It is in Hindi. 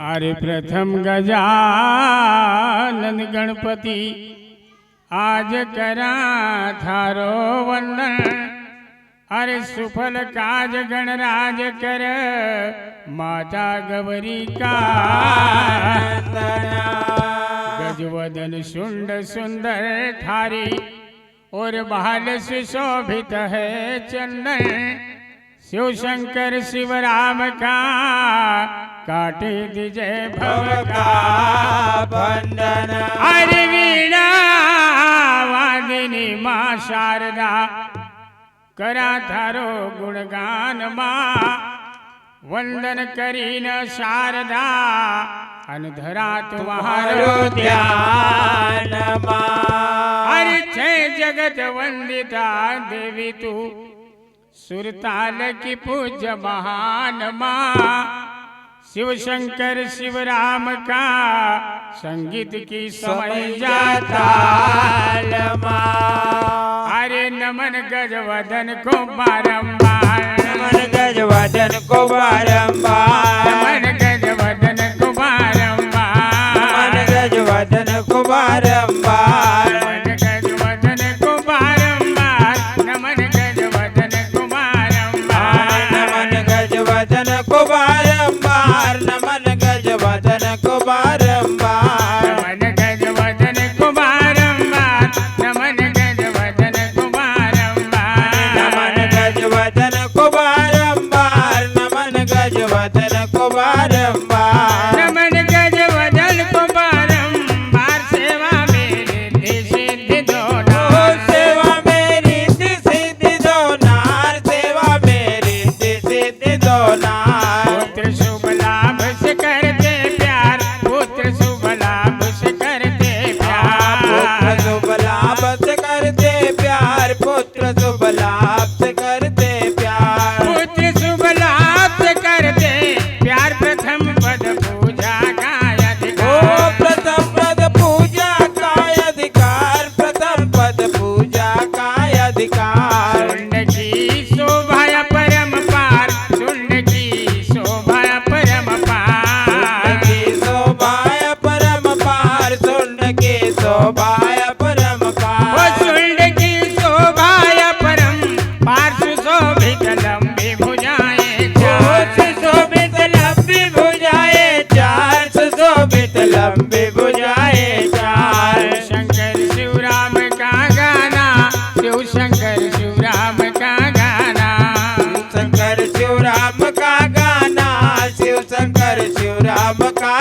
अरे प्रथम गजानन गणपति आज करा थारो वंदन। अरे सुफल काज गणराज कर माता गौरी का गजवदन शुंड सुंदर थारी और बाल सुशोभित है चंदन। शिव शंकर शिव राम का काटे दिजय भव का बंधन। अरे वीणा वादिनी माँ शारदा करा थारो गुणगान माँ। वंदन करीन शारदा अनधरा तुम्हारो ध्यान माँ। अरे जय जगत वंदिता देवी तू सुरताल की पूज्य महान माँ। शिव शंकर शिव राम का संगीत की समय जाता अरे नमन गजवदन को बारंबार नमन गजवदन को बारंबार नमन गजवदन को बारंबार नमन गजवदन को बारंबार नमन गजवदन को बारंबार नमन गजवदन को बारंबार नमन गजवदन को बारंबार नमन गजवदन को बारंबार नमन गजवदन को बारंबार नमन गजवदन को बारंबार नमन गजवदन को बारंबार नमन गजवदन को बारंबार नमन गजवदन को बारंबार सेवा मेरी सिद्धि दो नार सेवा मेरी सिद्धि दो नार सेवा मेरी सिद्धि दो नार पुत्र शुभ लाभ से करते प्यार पुत्र शुभ लाभ से करते पुत्र प्यार शुभ लाभ से करते प्यार पुत्र शुभ लाभ से करते प्यार पुत्र शुभ लाभ से करते प्यार प्रथम पद पूजा का ओ अधिकार प्रथम पद पूजा का अधिकार प्रथम पद पूजा का अधिकार शुंड की शोभा परम पार शुंड की शोभा परम पार की शोभाय परम पार सुंड की शोभाय परम ओ पार शुंड की शोभा परम पार सुशोभित लंबी भुजाएं चार सुशोभित लंबी भुजाए चार सुशोभित लंबी भुजाए चार शंकर शिव राम का गाना शिव शंकर शिव राम का गाना शंकर शिव राम का गाना शिव शंकर शिव राम का